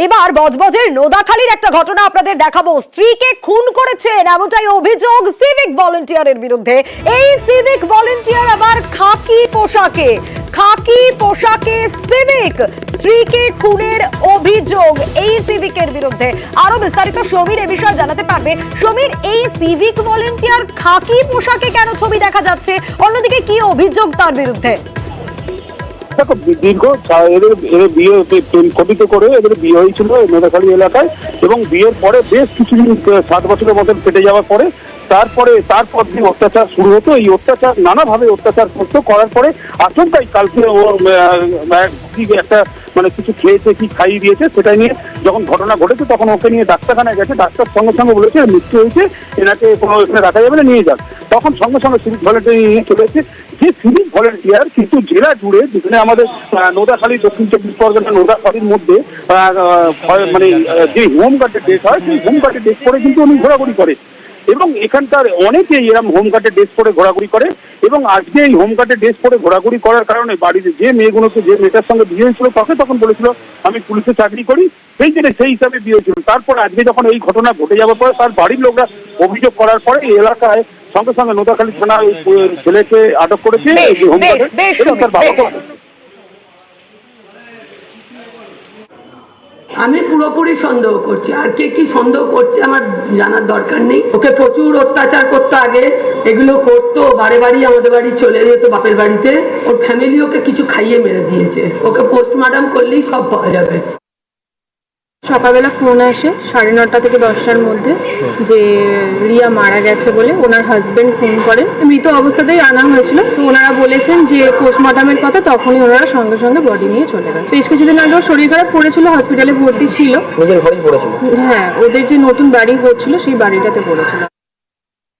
এবার বজবজের নোদাখালীর একটা ঘটনা আপনাদের দেখাবো। স্ত্রীকে খুন করেছেন এমনটাই অভিযোগ সিভিক ভলেন্টিয়ারের বিরুদ্ধে। এই সিভিক ভলেন্টিয়ার আবার খাকি পোশাকে সিভিক, স্ত্রীকে খুনের অভিযোগ এই সিভিকের বিরুদ্ধে। আরো বিস্তারিত সমীর এ বিষয়ে জানাতে পারবে। সমীর, এই সিভিক ভলেন্টিয়ার খাকি পোশাকে কেন ছবি দেখা যাচ্ছে, অন্যদিকে কি অভিযোগ তার বিরুদ্ধে? দেখো, দীর্ঘ এদের বিয়ে কথিত করে এদের বিয়ে হয়েছিল নোদাখালী এলাকায়, এবং বিয়ের পরে বেশ কিছুদিন 7 বছরের মতন কেটে যাওয়ার পরে তারপর দিন অত্যাচার শুরু হতো। এই অত্যাচার নানাভাবে অত্যাচার করতো, করার পরে আচমকাই কালকে ওর একটা কিছু খেয়েছে, কি খাইয়ে দিয়েছে সেটা নিয়ে যখন ঘটনা ঘটেছে তখন ওকে নিয়ে ডাক্তারখানায় গেছে। ডাক্তার সঙ্গে সঙ্গে বলেছে মৃত্যু হয়েছে, এনাকে কোনো এখানে রাখা যাবে না, নিয়ে যান। তখন সঙ্গে সঙ্গে সিভিক ভলেন্টিয়ার নিয়ে চলে এসেছে। যে সিভিক ভলেন্টিয়ার কিন্তু জেলা জুড়ে, যেখানে আমাদের নোদাখালী, দক্ষিণ 24 পরগনা নোদাখালীর মধ্যে যে হোমগার্ডের ড্রেস হয়, সেই হোমগার্ডের ড্রেস পরে কিন্তু উনি ঘোরাঘুরি করে, এবং এখানকার অনেকেই এরকম হোমগার্ডের ড্রেস পরে ঘোরাঘুরি করে। এবং আজকে এই হোমগার্ডের ড্রেস পরে ঘোরাঘুরি করার কারণে বাড়িতে যে মেয়েটার সঙ্গে বিয়ে হয়েছিল তাকে তখন বলেছিল আমি পুলিশে চাকরি করি, সেই হিসাবে বিয়ে হয়েছিল। তারপর আজকে যখন এই ঘটনা ঘটে যাওয়ার পরে তার বাড়ির লোকরা অভিযোগ করার পরে এই এলাকায় সঙ্গে সঙ্গে নোদাখালী থানা ছেলেকে আটক করেছে। আমি পুরোপুরি সন্দেহ করছি, আর কে কি সন্দেহ করছে আমার জানার দরকার নেই। ওকে প্রচুর অত্যাচার করতো আগে, এগুলো করতো, বারে বাড়ি আমাদের বাড়ি চলে যেত বাপের বাড়িতে। ওর ফ্যামিলি ওকে কিছু খাইয়ে মেরে দিয়েছে। ওকে পোস্টমর্টম করলেই সব পাওয়া যাবে। সকালবেলা ফোন আসে 9:30 থেকে 10টার মধ্যে যে রিয়া মারা গেছে বলে ওনার হাজবেন্ড ফোন করেন। মৃত অবস্থাতেই আনা হয়েছিল, তো ওনারা বলেছেন যে পোস্টমর্টমের কথা, তখনই ওনারা সঙ্গে সঙ্গে বডি নিয়ে চলে গেছে। বেশ কিছুদিন আগেও শরীর খারাপ পড়েছিল, হসপিটালে ভর্তি ছিল। নিজের ঘরেই পড়েছিল? হ্যাঁ, ওদের যে নতুন বাড়ি হচ্ছিল সেই বাড়িটাতে পড়েছিল।